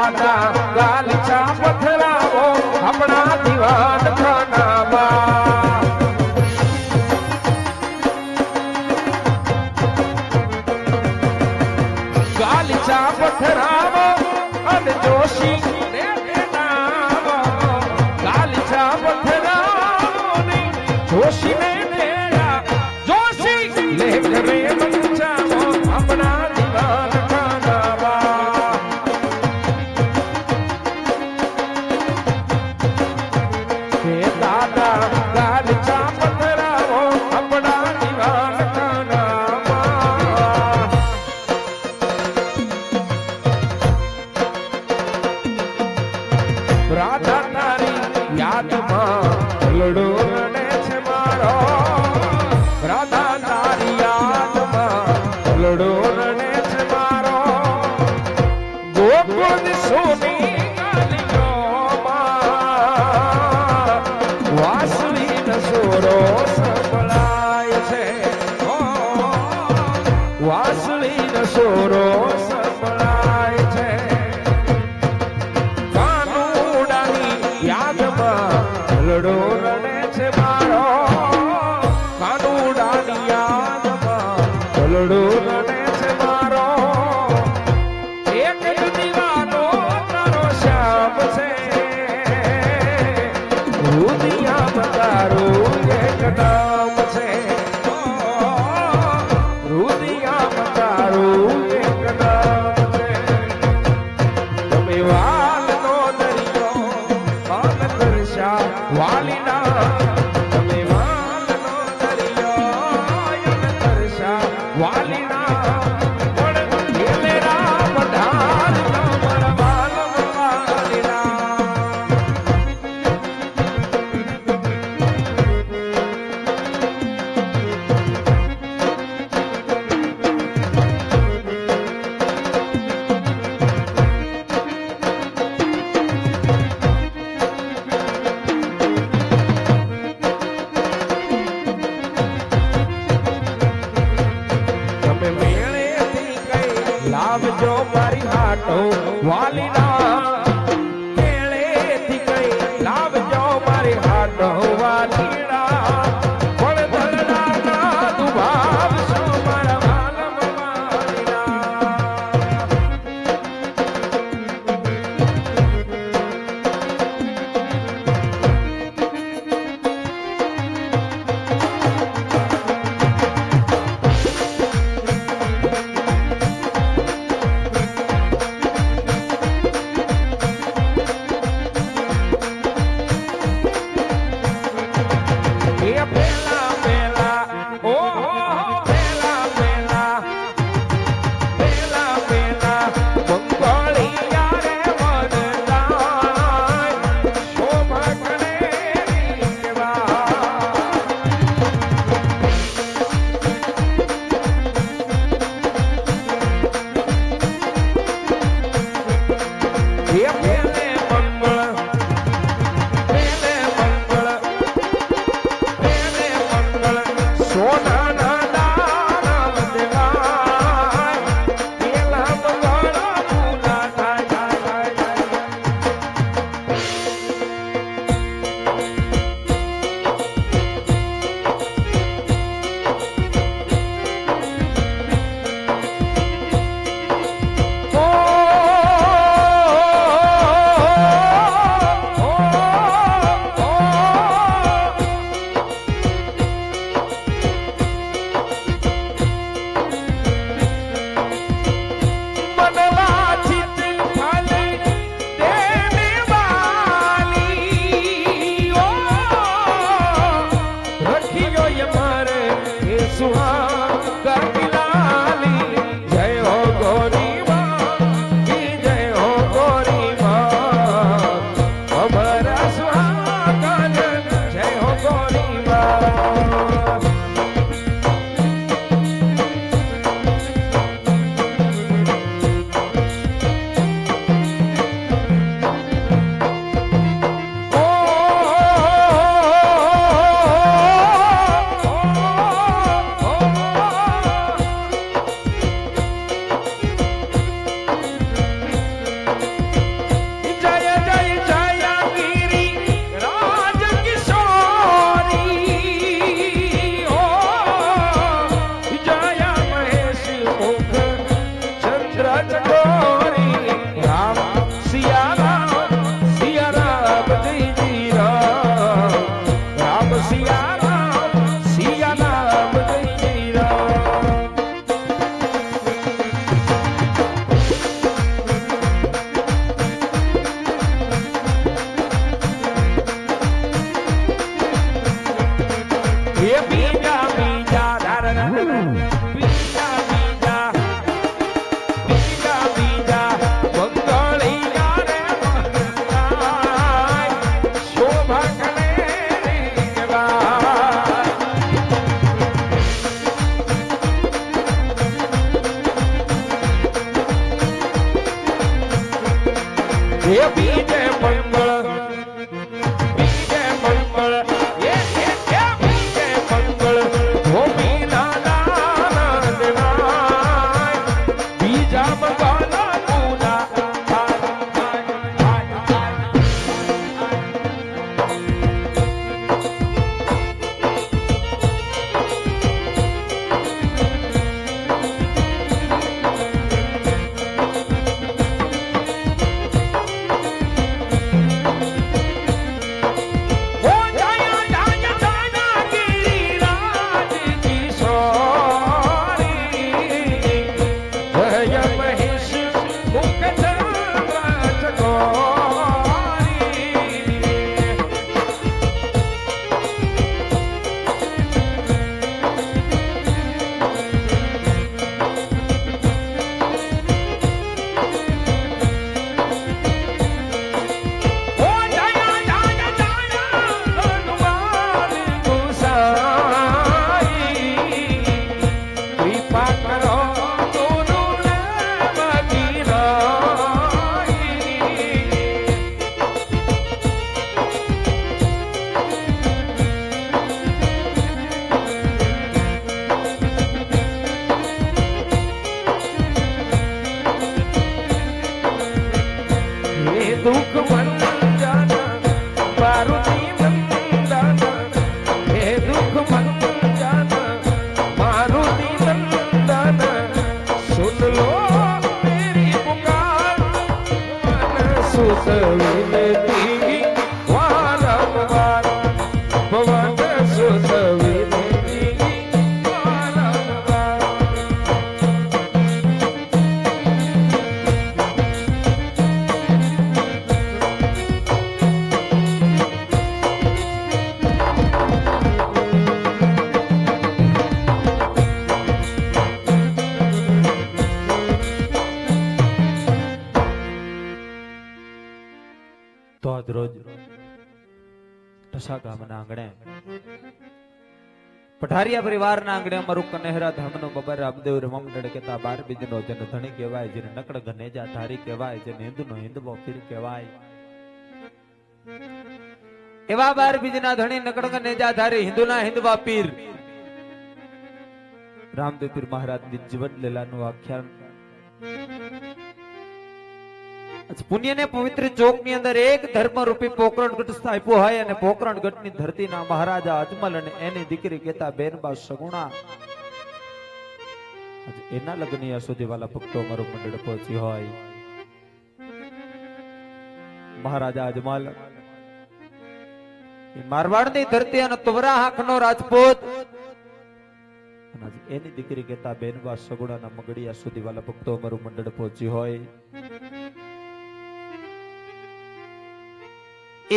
દાદા ગાલીચા પથરાવો આપણા દીવાન ખાનામાં ગાલીચા પથરાવો અને જોશી ગાલીચા પથરાવો ને જોશી ને જોશી લે કરે બચાવો આપણા દીવાન ખાનામાં હે દાદા ગાલીચા પથરાવો આપણા દીવાન ખાનામાં રાધા તારી યાદમાં લડો રડે છે મારો રાધા તારી યાદમાં લડો રડે છે મારો ગોકુળ સોની ગાલીઓમાં વાસળી નસોરો સંભળાય છે વાસળી નસોરો સંભળાય છે લડો રડે છે મારો કાનુડાની યાદમાં લડો રડે છે મારો એક દીવાનો તારો શ્યામ છે રુદિયામાં તારું એક નામ છે રુદિયામાં તારું એક નામ છે તમે વાલનો દરિયો પાન કરશા વાલીના તમે વાલનો દરિયો કરશા વાલીના પણ એ મેરા પધાર કમર વાલમ વાલીના લાવજો મારી હાટો વાલીના મેળેથી કઈ લાવજો મારી હાટો વાલીના પણ ધરણાના દુભાવશો મારા વાલમ વાલીના એ બીજે મંગળ બીજે મંગળ એ બીજે મંગળ ભૂમિ ના બીજા મંગળ દુઃખ મંજન મારુતિ નંદન હે દુઃખ મંજન મારુતિ નંદન સુન લો મેરી પુકાર મન સુત વિનતી વારંવાર ભવન સુત વિનતી વારંવાર તો આજ રોજ ઢસા ગામના આંગણે પઠારિયા પરિવારના આંગણે અમારું કનેહરા ધામનો બબર રામદેવ રમમડળ કેતા 12 બીજનો જન ધણી કહેવાય, જેને નકડ ગનેજા ધારી કહેવાય, જેને હિન્દુનો હિન્દવો પીર કહેવાય. એવા 12 બીજના ધણી નકડ ગનેજા ધારી હિન્દુના હિન્દવા પીર રામદેવ પીર મહારાજની જીવન લીલાનું આખ્યાન પુણ્ય ને પવિત્ર ચોક ની અંદર એક ધર્મ રૂપી પોકરણ ગઢ સ્થાપ્યો હોય અને પોકરણ ગઢ ની ધરતી ના મહારાજા અજમલ અને એની દીકરી કેતા બેનબા સગુણા એના લગ્ન સુધી વાલા ભક્તો મારું મંડળ પહોંચી હોય. મહારાજા અજમલ મારવાડ ની ધરતી અને તુવરા હાંક નો રાજપૂત એની દીકરી કેતા બેનબા સગુણા ના મગડિયા સુધી વાલા ભક્તો મારું મંડળ પહોંચી હોય.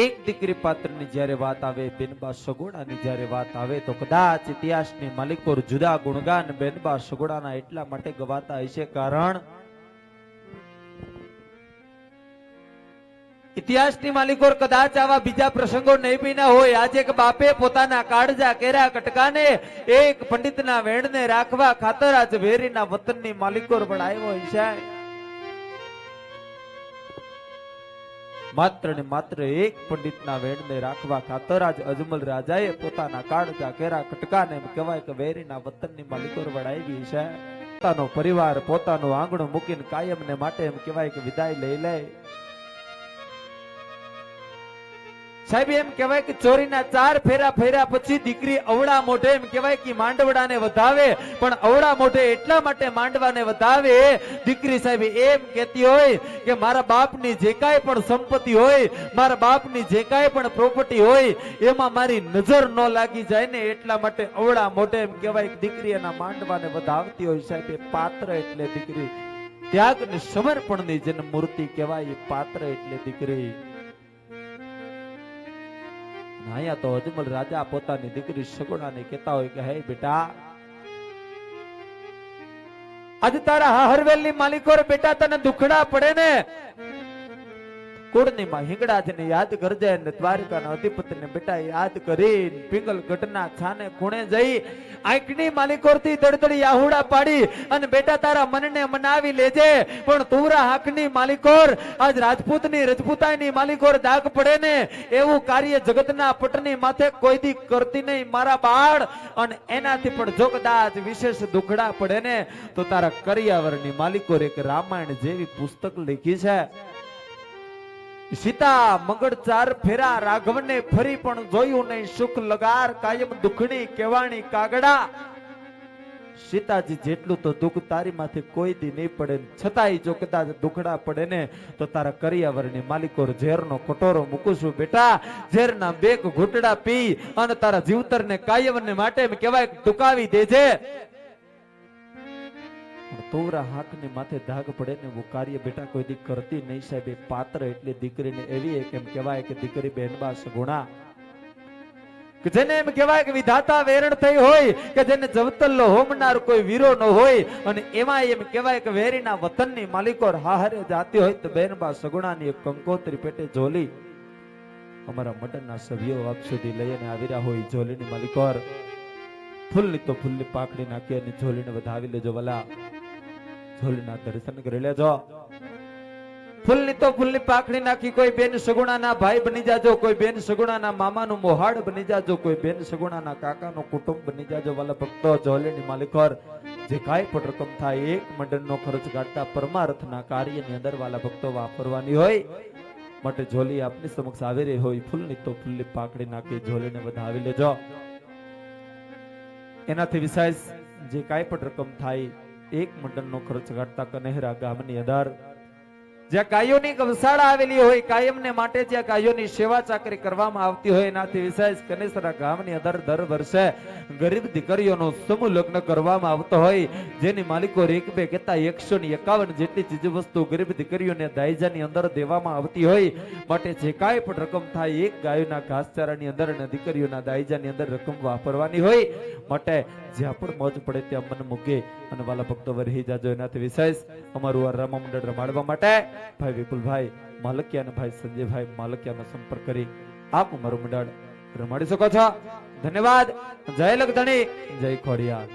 એક દીકરી પાત્રની જ્યારે વાત આવે, બેનબા સગુણાની જ્યારે વાત આવે તો કદાચ ઇતિહાસની માલિકો જુદા ગુણગાન બેનબા સગુણાના એટલા માટે ગવાતા હશે કારણ ઇતિહાસની માલિકો કદાચ આવા બીજા પ્રસંગો નહીં પીના હોય. આજે એક બાપે પોતાના કાળજા કેરા કટકાને એક પંડિતના વેણને રાખવા ખાતર આજ વેરીના વતનની માલિકો બનાવ્યો હશે. માત્ર ને માત્ર એક પંડિતના વેણને રાખવા ખાતર આજ અજમલ રાજાએ પોતાના કાળજા કેરા કટકાને એમ કહેવાય કે વેરીના વતનની માલિકો વડાવી છે. પોતાનો પરિવાર પોતાનું આંગણું મૂકીને કાયમ ને માટે એમ કહેવાય કે વિદાય લઈ લે. સાહેબ એમ કહેવાય કે ચોરીના 4 ફેરા ફેર્યા પછી દીકરી અવળા મોઢે એમ કહેવાય કે માંડવડાને વધાવે, પણ અવળા મોઢે એટલા માટે માંડવાને વધાવે દીકરી સાહેબ એમ કહેતી હોય કે મારા બાપની જે કાંઈ પણ સંપત્તિ હોય, મારા બાપની જે કાંઈ પણ પ્રોપર્ટી હોય એમાં મારી નજર ન લાગી જાય ને એટલા માટે અવળા મોઢે એમ કહેવાય કે દીકરી એના માંડવાને વધાવતી હોય. સાહેબ પાત્ર એટલે દીકરી, ત્યાગ ને સમર્પણની જેને મૂર્તિ કહેવાય પાત્ર એટલે દીકરી. અહીંયા તો અજમલ રાજા પોતાની દીકરી સગુણાને કહેતા હોય કે હે બેટા, આજે તારા હરવેલની માલિકો બેટા તને દુખડા પડે ને કુળની માં હિંગળાજને યાદ કરજે અને દ્વારકાના અધિપતિને બેટા યાદ કરી પિંગલ ગઢના છાને ખૂણે જઈ આંખની માલિકોરથી દડદડી આહુડા પાડી અને બેટા તારા મનને મનાવી લેજે. પણ તુરા હાકની માલિકોર આજ રાજપૂતની રજપૂતાઈની માલિકોર દાગ પડે ને એવું કાર્ય જગતના પટની માથે કોઈ દી કરતી નહીં મારા બાળ. અને એનાથી પણ જો કદાચ વિશેષ દુખડા પડે ને તો તારા કરિયાવરની માલિકોર એક રામાયણ જેવી પુસ્તક લખી છે. સીતા મગડ ચાર ફેરા રાઘવને ફરી પણ જોયું નહીં સુખ લગાર કાયમ દુખણી કેવાણી કાગડા. સીતાજી જેટલું તો દુઃખ તારી માથે કોઈ દી નહીં પડે છતાંય જો કદાચ દુખડા પડે ને તો તારા કરિયાવરની માલિકો ઝેરનો કટોરો મૂકું બેટા. ઝેરના બે ઘૂંટડા પી અને તારા જીવતરને કાયમને માટે કહેવાય ટૂંકાવી દેજે. તોરા હાકની માથે ધાગ પડે ને वो કાર્ય બેટા કોઈ દી કરતી નહીં સાહેબ. એ પાત્ર એટલે દીકરીને એવી એમ કહેવાય કે દીકરી બહેનબા સગુણા કે જેને એમ કહેવાય કે વિધાતા વેરણ થઈ હોય કે જેને જવતલ્લો હોમનાર કોઈ વીરો ન હોય અને એમાં એમ કહેવાય કે વેરીના વતનની માલિકો હારે જાતી હોય તો બહેનબા સગુણાની એક કંકોત્રી પેટે ઝોલી અમારા મટનના સભ્યો આપ સુધી લઈને આવી રહ્યા હોય. ઝોલીની માલિકોર ફૂલની તો ફૂલની પાકડી નાખી અને ઝોલીને વધાવી લેજો વલા. ઝોલીના દર્શન કરી લેજો. ફૂલની તો ફૂલની પાખડી નાખી કોઈ બેન સગુણાના ભાઈ બની જાજો, કોઈ બેન સગુણાના મામાનું મોહાડ બની જાજો, કોઈ બેન સગુણાના કાકાનો કુટુંબ બની જાજો. વાલા ભક્તો ઝોલીની માલિકોર જે કાંઈ પણ રકમ થાય એક મંડળનો ખર્ચ કાઢતા પરમાર્થના કાર્યની અંદર વાલા ભક્તો વાપરવાની હોય માટે ઝોલી આપની સમક્ષ આવી રહી હોય. ફૂલની તો ફૂલની પાકડી નાખી ઝોલીને વધાવી લેજો. એનાથી વિશેષ જે કાંઈ પણ રકમ થાય એક મંડળનો ખર્ચ કાઢતા કનેહરા ગામની અંદર જ્યાં ગાયોની ગૌશાળા આવેલી હોય કાયમને માટે જ્યાં ગાયોની સેવા ચાકરી કરવામાં આવતી હોય એનાથી વિશેષ કનેસરા ગામની અંદર દર વર્ષે ગરીબ દીકરીઓનો સમૂહ લગ્ન કરવામાં આવતો હોય જેની માલિકો એક બે કહેતા 151 જેટલી ચીજ વસ્તુ ગરીબ દીકરીઓને દાયજાની અંદર દેવામાં આવતી હોય માટે જે કાંઈ પણ રકમ થાય એક ગાયોના ઘાસચારાની અંદર અને દીકરીઓના દાયજાની અંદર રકમ વાપરવાની હોય માટે જ્યાં પણ મોજ પડે ત્યાં મન મૂકે અને વાલા ભક્તો વરહી જાજો. એનાથી વિશેષ અમારું આ રામા મંડળ રમાડવા માટે ભાઈ વિપુલભાઈ માલકિયા અને ભાઈ સંજયભાઈ માલકિયાનો સંપર્ક કરી આપ અમારું મંડળ રમાડી શકો છો. ધન્યવાદ. જય લખધણી, જય ખોડિયાર.